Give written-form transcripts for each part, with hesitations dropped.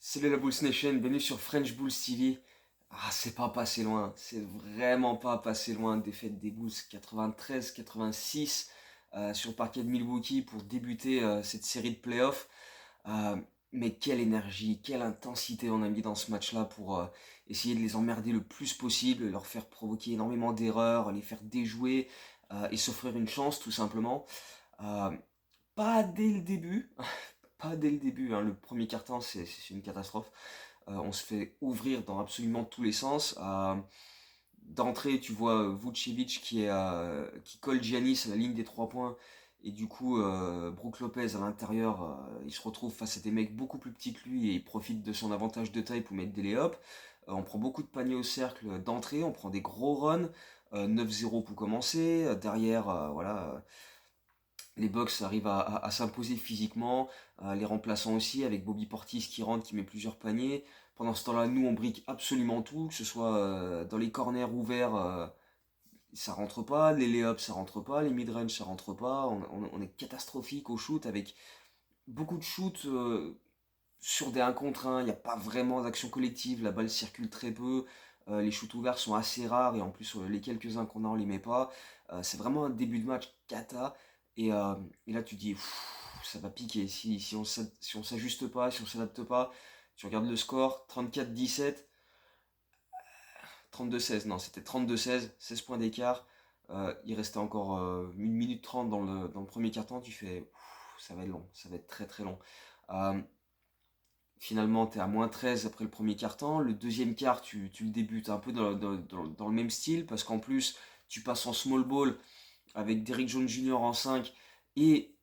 Salut la Bulls Nation, bienvenue sur French Bulls TV. Ah, c'est pas passé loin, c'est vraiment pas passé loin. Défaite des Bulls 93-86 sur le parquet de Milwaukee pour débuter cette série de playoffs. Euh, mais quelle énergie, quelle intensité on a mis dans ce match-là pour essayer de les emmerder le plus possible, leur faire provoquer énormément d'erreurs, les faire déjouer et s'offrir une chance tout simplement. Euh, Pas dès le début, pas dès le début, hein. Le premier quart-temps c'est une catastrophe. On se fait ouvrir dans absolument tous les sens. D'entrée, tu vois Vucevic qui colle Giannis à la ligne des 3 points. Et du coup, Brook Lopez à l'intérieur, il se retrouve face à des mecs beaucoup plus petits que lui et il profite de son avantage de taille pour mettre des layups. On prend beaucoup de paniers au cercle d'entrée, on prend des gros runs. 9-0 pour commencer. Derrière, voilà, les Bucks arrivent à s'imposer physiquement, les remplaçants aussi, avec Bobby Portis qui rentre, qui met plusieurs paniers. Pendant ce temps-là, nous, on brique absolument tout, que ce soit dans les corners ouverts, ça rentre pas, les lay-ups, ça rentre pas, les mid-range, ça rentre pas. On est catastrophique au shoot, avec beaucoup de shoots sur des 1 contre 1. Il n'y a pas vraiment d'action collective, la balle circule très peu. Les shoots ouverts sont assez rares et en plus les quelques-uns qu'on a on les met pas. C'est vraiment un début de match cata et là tu dis pff, ça va piquer si on s'ajuste pas, si on s'adapte pas. Tu regardes le score 34-17, 32-16, non c'était 32-16, 16 points d'écart. Il restait encore 1 minute 30 dans le premier quart-temps. Tu fais pff, ça va être long, ça va être très très long. Euh, Finalement, tu es à -13 après le premier quart-temps. Le deuxième quart, tu le débutes un peu dans le même style, parce qu'en plus, tu passes en small ball avec Derrick Jones Jr. en 5. Et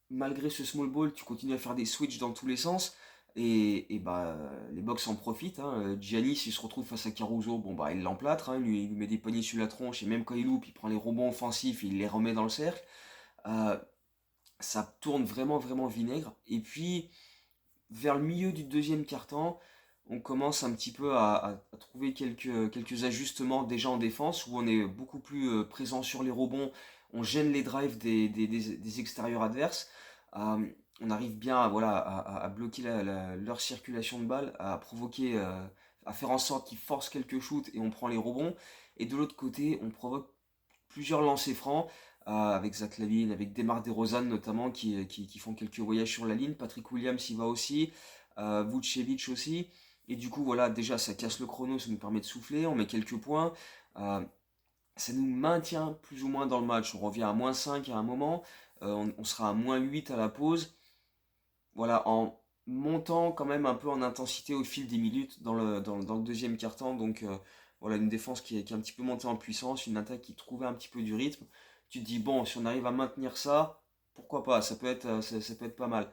malgré ce small ball, tu continues à faire des switches dans tous les sens. Et bah, les Bucks en profitent, hein. Giannis, il se retrouve face à Caruso. Bon, bah, il l'emplâtre, hein. Il lui met des poignées sur la tronche. Et même quand il loupe, il prend les rebonds offensifs et il les remet dans le cercle. Euh, Ça tourne vraiment, vraiment vinaigre. Et puis, vers le milieu du deuxième quart-temps, on commence un petit peu à trouver quelques ajustements déjà en défense, où on est beaucoup plus présent sur les rebonds, on gêne les drives des extérieurs adverses. Euh, on arrive bien voilà, à bloquer leur circulation de balles, à provoquer, à faire en sorte qu'ils forcent quelques shoots et on prend les rebonds. Et de l'autre côté, on provoque plusieurs lancers francs, avec Zach LaVine, avec Demar DeRozan notamment, qui font quelques voyages sur la ligne. Patrick Williams y va aussi, Vucevic aussi. Et du coup, voilà, déjà, ça casse le chrono, ça nous permet de souffler, on met quelques points. Euh, Ça nous maintient plus ou moins dans le match. On revient à -5 à un moment, on sera à -8 à la pause. Voilà, en montant quand même un peu en intensité au fil des minutes dans le deuxième quart-temps. Donc voilà, une défense qui est un petit peu montée en puissance, une attaque qui trouvait un petit peu du rythme. Tu te dis, bon, si on arrive à maintenir ça, pourquoi pas, ça peut être pas mal.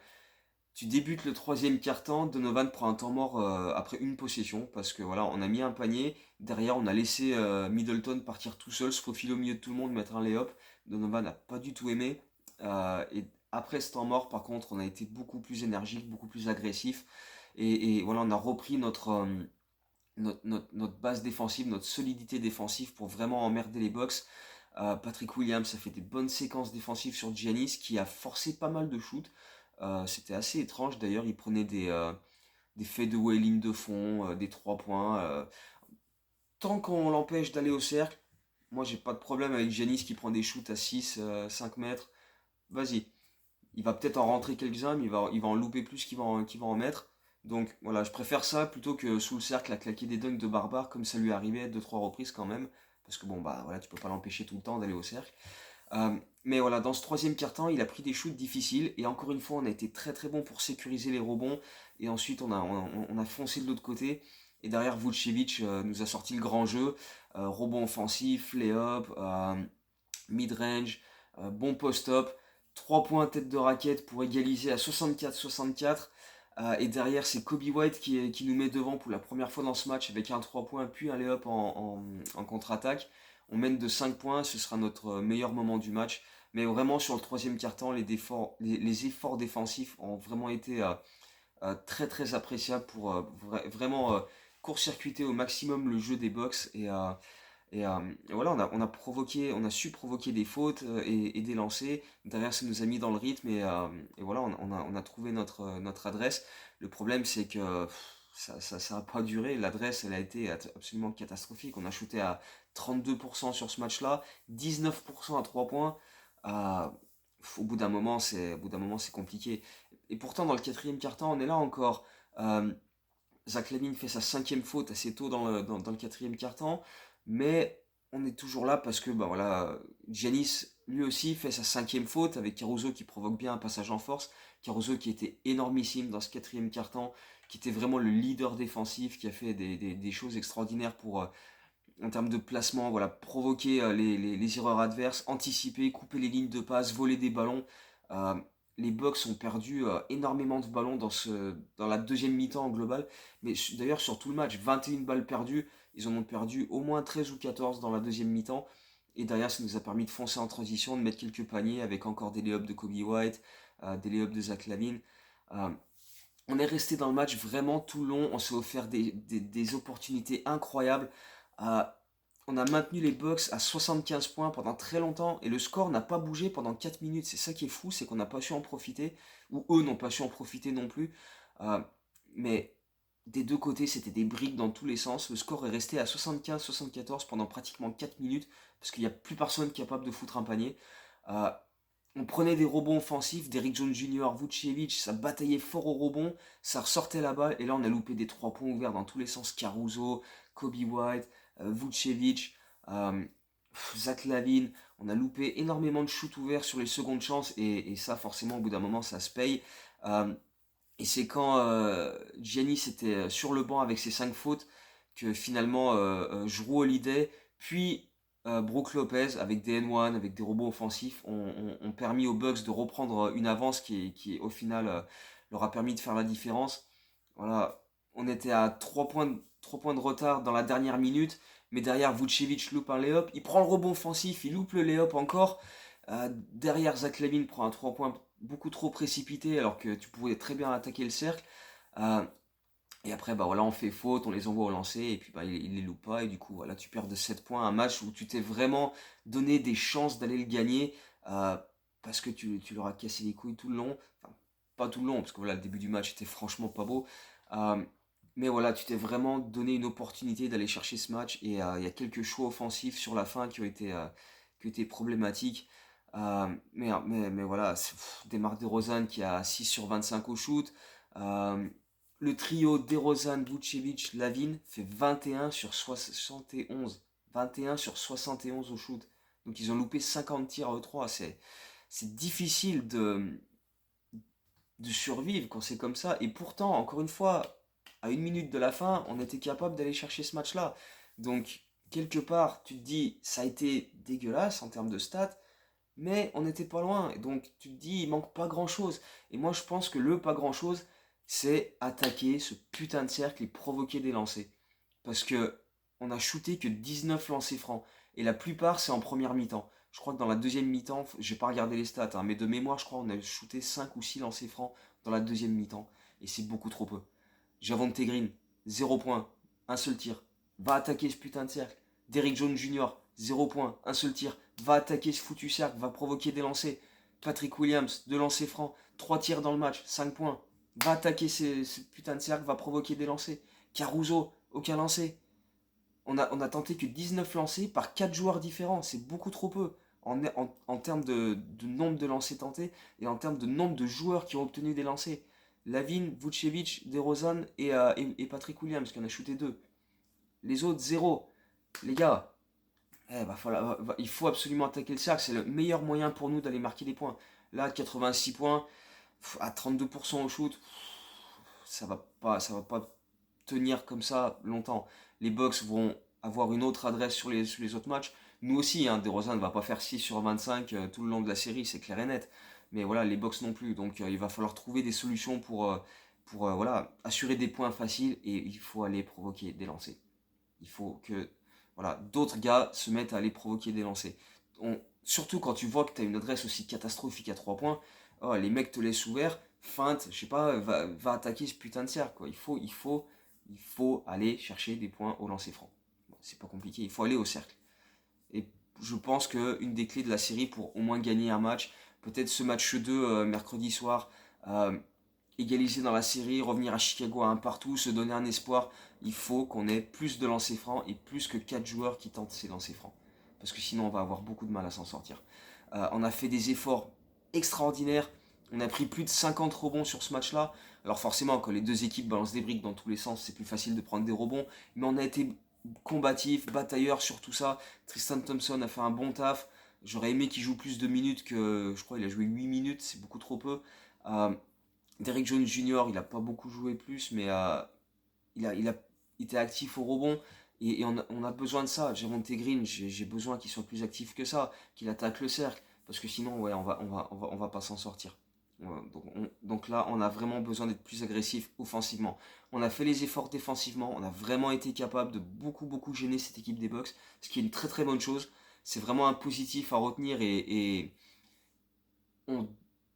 Tu débutes le troisième quart-temps, Donovan prend un temps mort après une possession, parce que voilà, on a mis un panier, derrière on a laissé Middleton partir tout seul, se faufiler au milieu de tout le monde, mettre un lay-up. Donovan n'a pas du tout aimé. Et après ce temps mort, par contre, on a été beaucoup plus énergique, beaucoup plus agressif. Et voilà, on a repris notre base défensive, notre solidité défensive pour vraiment emmerder les Bucks. Patrick Williams a fait des bonnes séquences défensives sur Giannis qui a forcé pas mal de shoots. C'était assez étrange d'ailleurs, il prenait des fadeaway lignes de fond, des 3 points. Tant qu'on l'empêche d'aller au cercle, moi j'ai pas de problème avec Giannis qui prend des shoots à 6, 5 mètres. Vas-y, il va peut-être en rentrer quelques-uns, mais il va en louper plus qu'il va en mettre. Donc voilà, je préfère ça plutôt que sous le cercle à claquer des dunks de barbare comme ça lui arrivait 2 3 reprises quand même. Parce que bon, bah voilà, tu peux pas l'empêcher tout le temps d'aller au cercle. Mais voilà, dans ce troisième quart-temps, il a pris des shoots difficiles et encore une fois, on a été très très bon pour sécuriser les rebonds et ensuite on a foncé de l'autre côté et derrière Vucevic nous a sorti le grand jeu, rebond offensif, lay-up, mid-range, bon post-up, 3 points tête de raquette pour égaliser à 64-64. Et derrière, c'est Kobe White qui nous met devant pour la première fois dans ce match avec un 3 points puis un lay-up en contre-attaque. On mène de 5 points, ce sera notre meilleur moment du match. Mais vraiment, sur le troisième quart-temps, les efforts défensifs ont vraiment été très très appréciables pour vraiment court-circuiter au maximum le jeu des Bucks. Et voilà, on a su provoquer des fautes et des lancers. Derrière, ça nous a mis dans le rythme et voilà, on a trouvé notre adresse. Le problème, c'est que ça a pas duré. L'adresse, elle a été absolument catastrophique. On a shooté à 32% sur ce match-là, 19% à 3 points. Euh, au bout d'un moment, c'est compliqué. Et pourtant, dans le quatrième quart-temps, on est là encore. Euh, Zach LaVine fait sa cinquième faute assez tôt dans le quatrième quart-temps, mais on est toujours là parce que bah voilà, Giannis lui aussi fait sa cinquième faute avec Caruso qui provoque bien un passage en force. Caruso qui était énormissime dans ce quatrième quart-temps, qui était vraiment le leader défensif, qui a fait des choses extraordinaires pour, en termes de placement, voilà, provoquer les erreurs adverses, anticiper, couper les lignes de passe, voler des ballons. Euh, les Bucks ont perdu énormément de ballons dans la deuxième mi-temps en global, mais d'ailleurs sur tout le match, 21 balles perdues, ils en ont perdu au moins 13 ou 14 dans la deuxième mi-temps, et derrière ça nous a permis de foncer en transition, de mettre quelques paniers avec encore des lay-ups de Kobe White, des lay-ups de Zach LaVine. Euh, on est resté dans le match vraiment tout le long, on s'est offert des opportunités incroyables. Euh, on a maintenu les Bucks à 75 points pendant très longtemps et le score n'a pas bougé pendant 4 minutes. C'est ça qui est fou, c'est qu'on n'a pas su en profiter, ou eux n'ont pas su en profiter non plus. Euh, mais des deux côtés, c'était des briques dans tous les sens. Le score est resté à 75-74 pendant pratiquement 4 minutes parce qu'il n'y a plus personne capable de foutre un panier. Euh, on prenait des rebonds offensifs, Derrick Jones Jr., Vucevic, ça bataillait fort au rebond, ça ressortait la balle, et là on a loupé des 3 points ouverts dans tous les sens. Caruso, Kobe White, Vucevic, euh, Zach LaVine, on a loupé énormément de shoots ouverts sur les secondes chances, et ça forcément au bout d'un moment ça se paye. Euh, et c'est quand Giannis était sur le banc avec ses 5 fautes que finalement Jrue Holiday, puis Brook Lopez avec des N1, avec des robots offensifs, ont permis aux Bucks de reprendre une avance qui au final leur a permis de faire la différence. Voilà, on était à 3 points de retard dans la dernière minute, mais derrière Vucevic loupe un layup, il prend le rebond offensif, il loupe le layup encore. Derrière Zach LaVine prend un 3 points beaucoup trop précipité alors que tu pouvais très bien attaquer le cercle. Euh, et après, bah voilà, on fait faute, on les envoie au lancer, et puis bah, il les loupe pas, et du coup, voilà, tu perds de 7 points, un match où tu t'es vraiment donné des chances d'aller le gagner, euh, parce que tu leur as cassé les couilles tout le long. Enfin, pas tout le long, parce que voilà, le début du match était franchement pas beau. Euh, mais voilà, tu t'es vraiment donné une opportunité d'aller chercher ce match, et il y a quelques choix offensifs sur la fin qui ont été problématiques. Mais voilà, DeMar DeRozan qui a 6 sur 25 au shoot. Euh, le trio DeRozan, Vucevic, Lavine fait 21 sur 71. 21 sur 71 au shoot. Donc ils ont loupé 50 tirs à E3. C'est difficile de survivre quand c'est comme ça. Et pourtant, encore une fois, à une minute de la fin, on était capable d'aller chercher ce match-là. Donc, quelque part, tu te dis, ça a été dégueulasse en termes de stats, mais on n'était pas loin. Et donc tu te dis, il manque pas grand-chose. Et moi je pense que le pas grand-chose, c'est attaquer ce putain de cercle et provoquer des lancers. Parce que on a shooté que 19 lancers francs. Et la plupart c'est en première mi-temps. Je crois que dans la deuxième mi-temps, j'ai pas regardé les stats, hein, mais de mémoire, je crois qu'on a shooté 5 ou 6 lancers francs dans la deuxième mi-temps. Et c'est beaucoup trop peu. Javonte Green, 0 points, un seul tir. Va attaquer ce putain de cercle. Derrick Jones Jr., 0 points, un seul tir. Va attaquer ce foutu cercle, va provoquer des lancers. Patrick Williams, 2 lancers francs, 3 tirs dans le match, 5 points. Va attaquer ce putain de cercle, va provoquer des lancers. Caruso, aucun lancer. On a tenté que 19 lancers par 4 joueurs différents. C'est beaucoup trop peu en termes de nombre de lancers tentés et en termes de nombre de joueurs qui ont obtenu des lancers. Lavine, Vucevic, DeRozan et Patrick Williams qui en a shooté 2. Les autres, 0. Les gars, il faut absolument attaquer le cercle. C'est le meilleur moyen pour nous d'aller marquer des points. Là, 86 points, à 32% au shoot, ça va pas tenir comme ça longtemps. Les Bucks vont avoir une autre adresse sur les autres matchs. Nous aussi, hein, DeRozan ne va pas faire 6 sur 25 tout le long de la série, c'est clair et net. Mais voilà, les Bucks non plus. Donc il va falloir trouver des solutions pour voilà, assurer des points faciles et il faut aller provoquer des lancers. Il faut que voilà, d'autres gars se mettent à aller provoquer des lancers. Surtout quand tu vois que tu as une adresse aussi catastrophique à 3 points, oh, les mecs te laissent ouvert, feinte, je sais pas, va attaquer ce putain de cercle. Quoi. Il faut aller chercher des points au lancer franc. Bon, c'est pas compliqué, il faut aller au cercle. je pense qu'une des clés de la série pour au moins gagner un match, peut-être ce match 2 mercredi soir, euh, égaliser dans la série, revenir à Chicago à un partout, se donner un espoir, il faut qu'on ait plus de lancers francs et plus que 4 joueurs qui tentent ces lancers francs. Parce que sinon on va avoir beaucoup de mal à s'en sortir. On a fait des efforts extraordinaires, on a pris plus de 50 rebonds sur ce match-là. Alors forcément, quand les deux équipes balancent des briques dans tous les sens, c'est plus facile de prendre des rebonds. Mais on a été combatif, batailleur sur tout ça. Tristan Thompson a fait un bon taf. J'aurais aimé qu'il joue plus de minutes que. Je crois qu'il a joué 8 minutes, c'est beaucoup trop peu. Euh, Derrick Jones Jr., il n'a pas beaucoup joué plus, mais il a été actif au rebond. Et on a besoin de ça. Javonte Green, j'ai besoin qu'il soit plus actif que ça, qu'il attaque le cercle. Parce que sinon, ouais, on va pas s'en sortir. Donc là, on a vraiment besoin d'être plus agressif offensivement. On a fait les efforts défensivement. On a vraiment été capable de beaucoup, beaucoup gêner cette équipe des Bucks. Ce qui est une très, très bonne chose. C'est vraiment un positif à retenir et on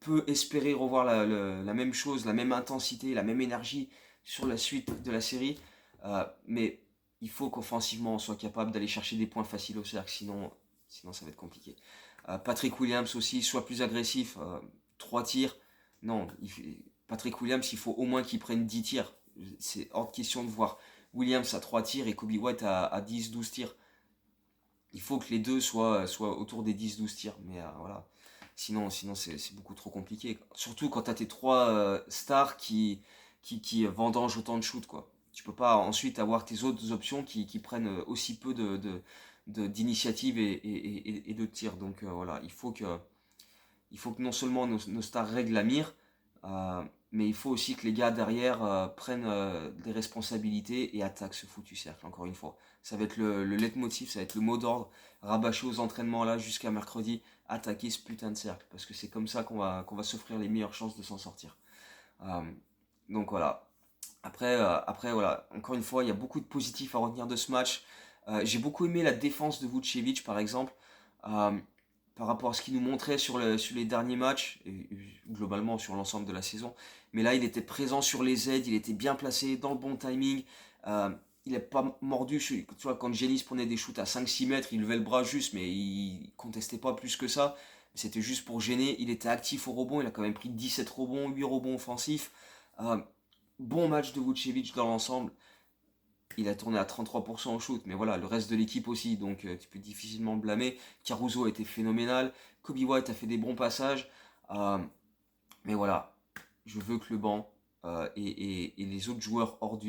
peut espérer revoir la même chose, la même intensité, la même énergie sur la suite de la série. Mais il faut qu'offensivement on soit capable d'aller chercher des points faciles au cercle, sinon ça va être compliqué. Patrick Williams aussi, soit plus agressif. 3 tirs. Non, Patrick Williams, il faut au moins qu'il prenne 10 tirs. C'est hors de question de voir Williams à 3 tirs et Kobe White à 10-12 tirs. Il faut que les deux soient autour des 10-12 tirs. Mais voilà. Sinon c'est beaucoup trop compliqué. Surtout quand tu as tes trois stars qui vendangent autant de shoots, quoi. Tu peux pas ensuite avoir tes autres options qui prennent aussi peu d'initiative et de tir. Donc voilà, il faut que non seulement nos stars règlent la mire, euh, mais il faut aussi que les gars derrière prennent des responsabilités et attaquent ce foutu cercle, encore une fois. Ça va être le leitmotiv, ça va être le mot d'ordre, rabâcher aux entraînements là jusqu'à mercredi, attaquer ce putain de cercle, parce que c'est comme ça qu'on va s'offrir les meilleures chances de s'en sortir. Euh, donc voilà. Après, voilà, encore une fois, il y a beaucoup de positifs à retenir de ce match. J'ai beaucoup aimé la défense de Vucevic, par exemple. Euh, Par rapport à ce qu'il nous montrait sur les derniers matchs, et globalement sur l'ensemble de la saison. Mais là, il était présent sur les aides, il était bien placé, dans le bon timing. Euh, il n'est pas mordu. Tu vois, quand Giannis prenait des shoots à 5-6 mètres, il levait le bras juste, mais il contestait pas plus que ça. C'était juste pour gêner. Il était actif au rebond, il a quand même pris 17 rebonds, 8 rebonds offensifs. Euh, Bon match de Vucevic dans l'ensemble. Il a tourné à 33% au shoot, mais voilà, le reste de l'équipe aussi, donc tu peux difficilement le blâmer. Caruso a été phénoménal, Kobe White a fait des bons passages, euh, mais voilà, je veux que le banc et les autres joueurs hors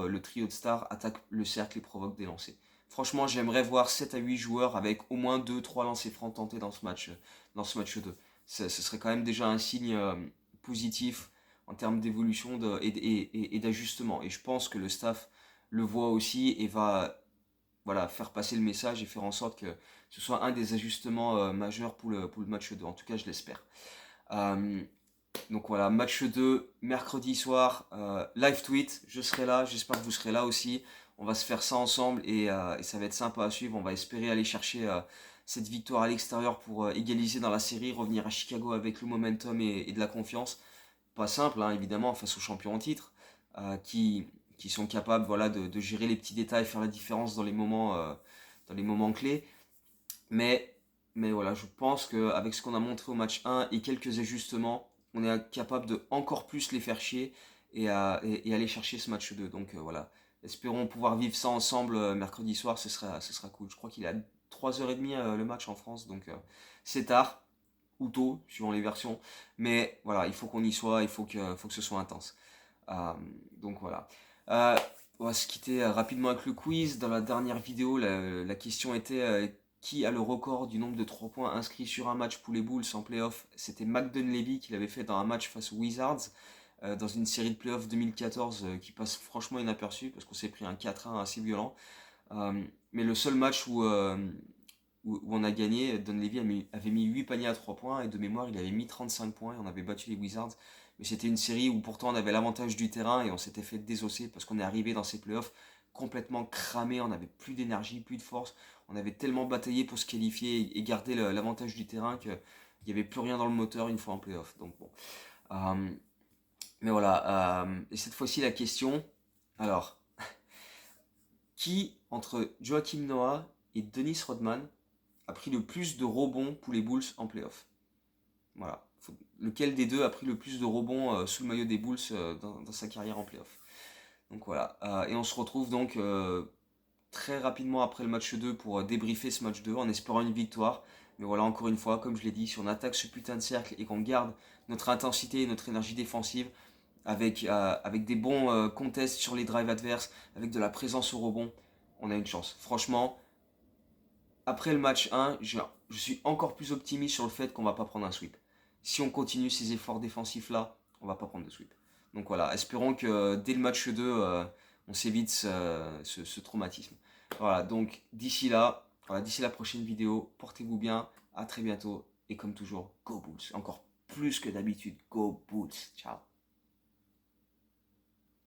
le trio de stars attaquent le cercle et provoquent des lancers. Franchement, j'aimerais voir 7 à 8 joueurs avec au moins 2-3 lancers francs tentés dans ce match 2. Ce serait quand même déjà un signe positif en termes d'évolution et d'ajustement. Et je pense que le staff le voit aussi et va voilà, faire passer le message et faire en sorte que ce soit un des ajustements majeurs pour le match 2. En tout cas, je l'espère. Euh, donc voilà, match 2, mercredi soir, live tweet, je serai là, j'espère que vous serez là aussi. On va se faire ça ensemble et ça va être sympa à suivre. On va espérer aller chercher cette victoire à l'extérieur pour égaliser dans la série, revenir à Chicago avec le momentum et de la confiance. Pas simple, hein, évidemment, face aux champions en titre, qui sont capables voilà, de gérer les petits détails, faire la différence dans les moments clés. Mais, mais voilà, je pense qu'avec ce qu'on a montré au match 1 et quelques ajustements, on est capable de encore plus les faire chier et aller chercher ce match 2. Donc voilà, espérons pouvoir vivre ça ensemble mercredi soir, ce sera cool. Je crois qu'il est à 3h30 le match en France, donc c'est tard ou tôt, suivant les versions. Mais voilà, il faut qu'on y soit, il faut que ce soit intense. Euh, donc voilà. Euh, on va se quitter rapidement avec le quiz. Dans la dernière vidéo, la question était qui a le record du nombre de 3 points inscrits sur un match pour les Bulls en playoff. C'était Mac Dunleavy qui l'avait fait dans un match face aux Wizards dans une série de playoffs 2014 qui passe franchement inaperçue parce qu'on s'est pris un 4-1 assez violent. Mais le seul match où on a gagné, Dunleavy avait mis 8 paniers à 3 points et de mémoire il avait mis 35 points et on avait battu les Wizards. Mais c'était une série où pourtant on avait l'avantage du terrain et on s'était fait désosser parce qu'on est arrivé dans ces playoffs complètement cramé, on n'avait plus d'énergie, plus de force. On avait tellement bataillé pour se qualifier et garder l'avantage du terrain qu'il n'y avait plus rien dans le moteur une fois en playoff. Donc bon. Euh, mais voilà. Et cette fois-ci la question. Alors, qui entre Joachim Noah et Dennis Rodman a pris le plus de rebonds pour les Bulls en playoff? Voilà. Lequel des deux a pris le plus de rebonds sous le maillot des Bulls dans sa carrière en playoff? Donc voilà. Et on se retrouve donc très rapidement après le match 2 pour débriefer ce match 2 en espérant une victoire. Mais voilà, encore une fois, comme je l'ai dit, si on attaque ce putain de cercle et qu'on garde notre intensité et notre énergie défensive avec des bons contests sur les drives adverses, avec de la présence au rebond, on a une chance. Franchement, après le match 1, je suis encore plus optimiste sur le fait qu'on va pas prendre un sweep. Si on continue ces efforts défensifs là, on va pas prendre de sweep. Donc voilà, espérons que dès le match 2, on s'évite ce traumatisme. Voilà, donc d'ici là, voilà, d'ici la prochaine vidéo, portez-vous bien, à très bientôt, et comme toujours, go Bulls, encore plus que d'habitude, go Bulls, ciao.